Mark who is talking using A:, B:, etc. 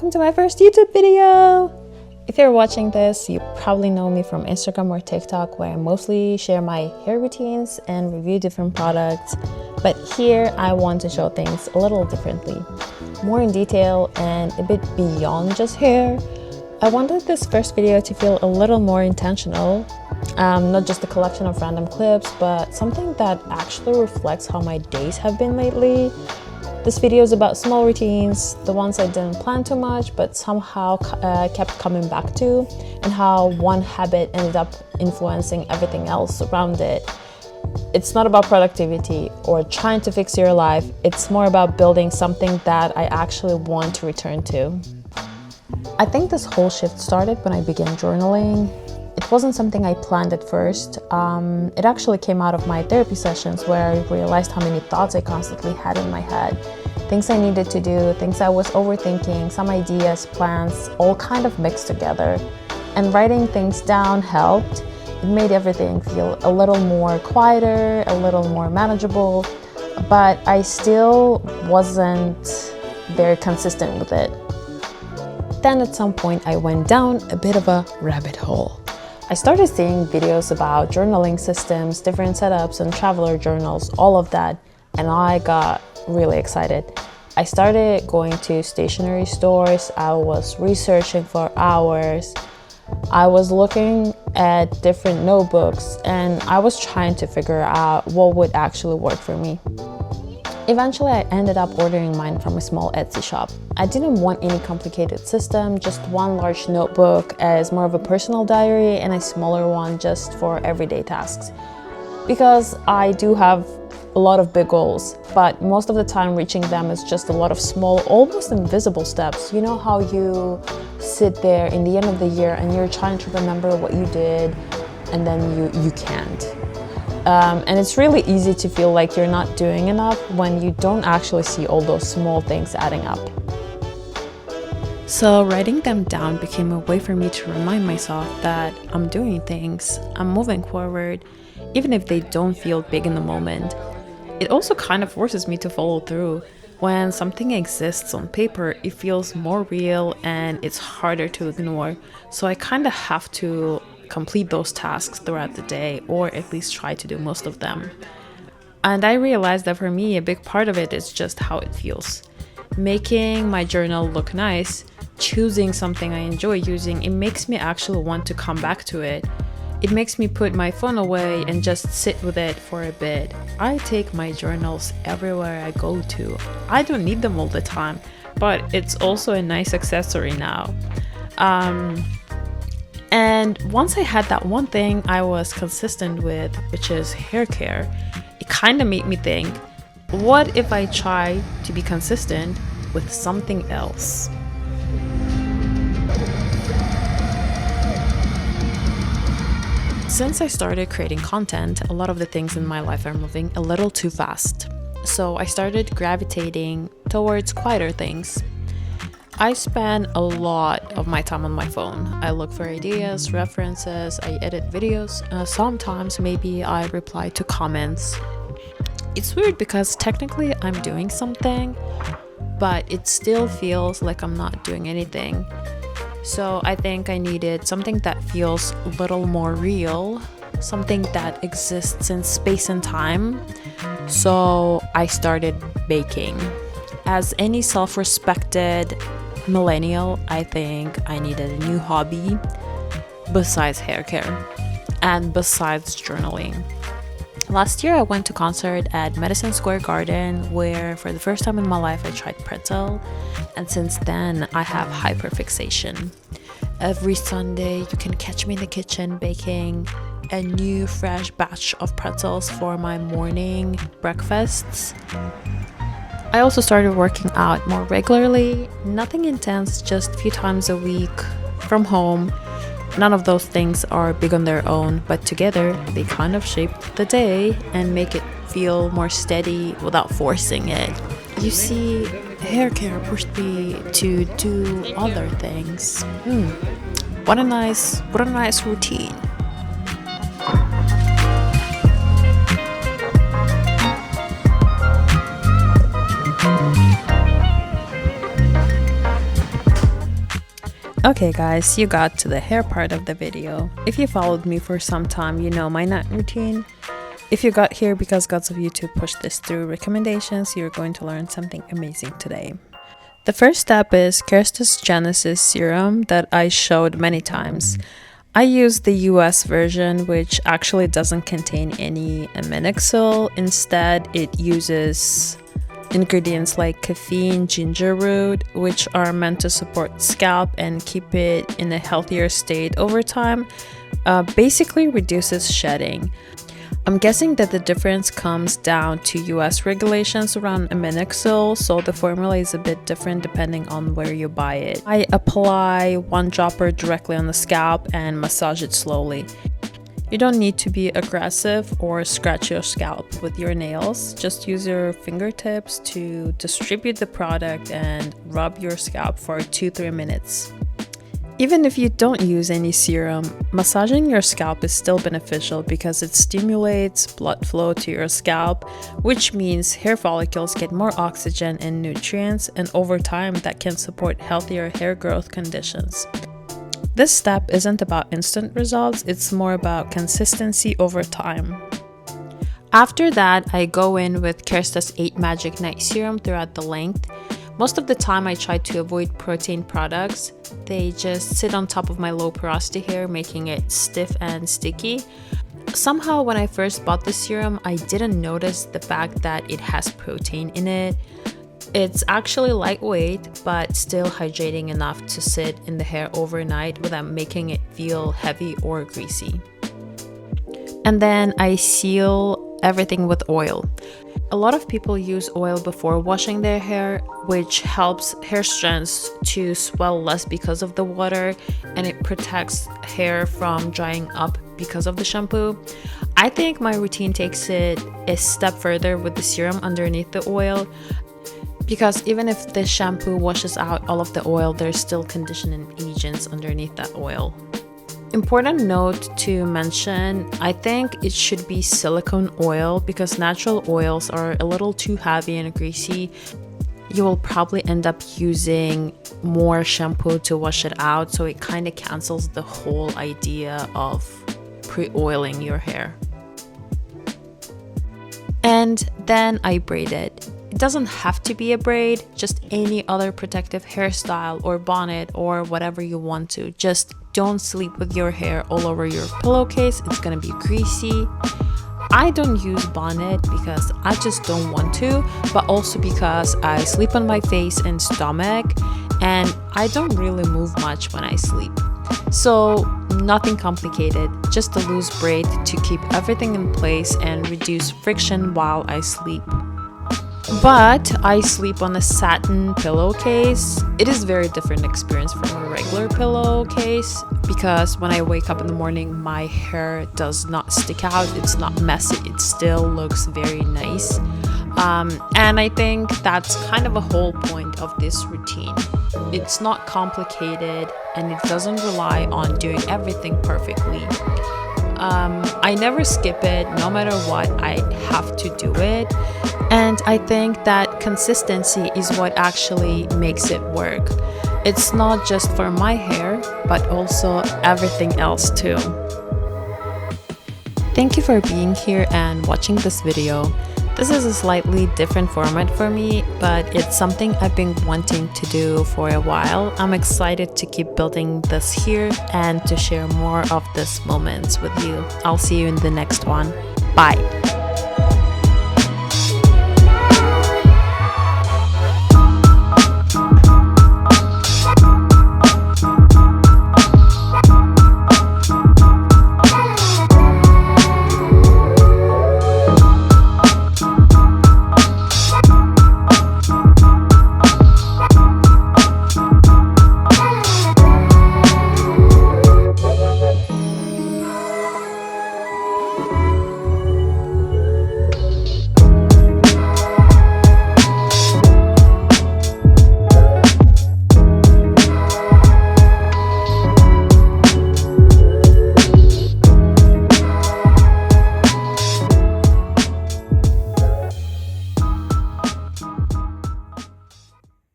A: welcome to my first YouTube video! If you're watching this, you probably know me from Instagram or TikTok, where I mostly share my hair routines and review different products. But here I want to show things a little differently, more in detail and a bit beyond just hair. I wanted this first video to feel a little more intentional, not just a collection of random clips, but something that actually reflects how my days have been lately. This video is about small routines, the ones I didn't plan too much but somehow kept coming back to, and how one habit ended up influencing everything else around it. It's not about productivity or trying to fix your life, it's more about building something that I actually want to return to. I think this whole shift started when I began journaling. It wasn't something I planned at first. It actually came out of my therapy sessions, where I realized how many thoughts I constantly had in my head. Things I needed to do, things I was overthinking, some ideas, plans, all kind of mixed together. And writing things down helped. It made everything feel a little more quieter, a little more manageable, but I still wasn't very consistent with it. Then at some point I went down a bit of a rabbit hole. I started seeing videos about journaling systems, different setups and traveler journals, all of that, and I got really excited. I started going to stationery stores, I was researching for hours, I was looking at different notebooks, and I was trying to figure out what would actually work for me. Eventually, I ended up ordering mine from a small Etsy shop. I didn't want any complicated system, just one large notebook as more of a personal diary and a smaller one just for everyday tasks. Because I do have a lot of big goals, but most of the time reaching them is just a lot of small, almost invisible steps. You know how you sit there in the end of the year and you're trying to remember what you did and then you can't. And it's really easy to feel like you're not doing enough when you don't actually see all those small things adding up. So writing them down became a way for me to remind myself that I'm doing things, I'm moving forward, even if they don't feel big in the moment. It also kind of forces me to follow through. When something exists on paper, it feels more real and it's harder to ignore. So I kind of have to complete those tasks throughout the day, or at least try to do most of them. And I realized that for me, a big part of it is just how it feels. Making my journal look nice, choosing something I enjoy using, it makes me actually want to come back to it. It makes me put my phone away and just sit with it for a bit. I take my journals everywhere I go to. I don't need them all the time, but it's also a nice accessory now. And once I had that one thing I was consistent with, which is hair care, it kind of made me think, what if I try to be consistent with something else? Since I started creating content, a lot of the things in my life are moving a little too fast. So I started gravitating towards quieter things. I spend a lot of my time on my phone. I look for ideas, references, I edit videos. Sometimes maybe I reply to comments. It's weird because technically I'm doing something, but it still feels like I'm not doing anything. So I think I needed something that feels a little more real, something that exists in space and time. So I started baking. As any self-respected millennial, I think I needed a new hobby besides hair care and besides journaling. Last year I went to concert at Madison Square Garden, where for the first time in my life I tried pretzel, and since then I have hyperfixation. Every Sunday you can catch me in the kitchen baking a new fresh batch of pretzels for my morning breakfasts. I also started working out more regularly, nothing intense, just a few times a week from home. None of those things are big on their own, but together they kind of shape the day and make it feel more steady without forcing it. You see, hair care pushed me to do other things. What a nice routine. Okay guys, you got to the hair part of the video. If you followed me for some time, you know my night routine. If you got here because gods of YouTube pushed this through recommendations, you're going to learn something amazing today. The first step is Kerstas Genesis serum that I showed many times. I use the US version, which actually doesn't contain any aminexyl. Instead, it uses ingredients like caffeine, ginger root, which are meant to support scalp and keep it in a healthier state over time. Basically reduces shedding. I'm guessing that the difference comes down to US regulations around aminexyl, so the formula is a bit different depending on where you buy it. I apply one dropper directly on the scalp and massage it slowly. You don't need to be aggressive or scratch your scalp with your nails. Just use your fingertips to distribute the product and rub your scalp for 2-3 minutes. Even if you don't use any serum, massaging your scalp is still beneficial because it stimulates blood flow to your scalp, which means hair follicles get more oxygen and nutrients, and over time that can support healthier hair growth conditions. This step isn't about instant results, it's more about consistency over time. After that, I go in with Kerstas 8 Magic Night Serum throughout the length. Most of the time I try to avoid protein products. They just sit on top of my low porosity hair, making it stiff and sticky. Somehow when I first bought the serum, I didn't notice the fact that it has protein in it. It's actually lightweight, but still hydrating enough to sit in the hair overnight without making it feel heavy or greasy. And then I seal everything with oil. A lot of people use oil before washing their hair, which helps hair strands to swell less because of the water, and it protects hair from drying up because of the shampoo. I think my routine takes it a step further with the serum underneath the oil, because even if the shampoo washes out all of the oil, there's still conditioning agents underneath that oil. Important note to mention, I think it should be silicone oil because natural oils are a little too heavy and greasy. You will probably end up using more shampoo to wash it out, so it kind of cancels the whole idea of pre-oiling your hair. And then I braid it. It doesn't have to be a braid, just any other protective hairstyle or bonnet or whatever you want to. Just don't sleep with your hair all over your pillowcase, it's gonna be greasy. I don't use bonnet because I just don't want to, but also because I sleep on my face and stomach and I don't really move much when I sleep. So nothing complicated, just a loose braid to keep everything in place and reduce friction while I sleep. But I sleep on a satin pillowcase. It is a very different experience from a regular pillowcase because when I wake up in the morning, my hair does not stick out. It's not messy. It still looks very nice. And I think that's kind of a whole point of this routine. It's not complicated and it doesn't rely on doing everything perfectly. I never skip it, no matter what, I have to do it. And I think that consistency is what actually makes it work. It's not just for my hair, but also everything else too. Thank you for being here and watching this video. This is a slightly different format for me, but it's something I've been wanting to do for a while. I'm excited to keep building this here and to share more of these moments with you. I'll see you in the next one. Bye.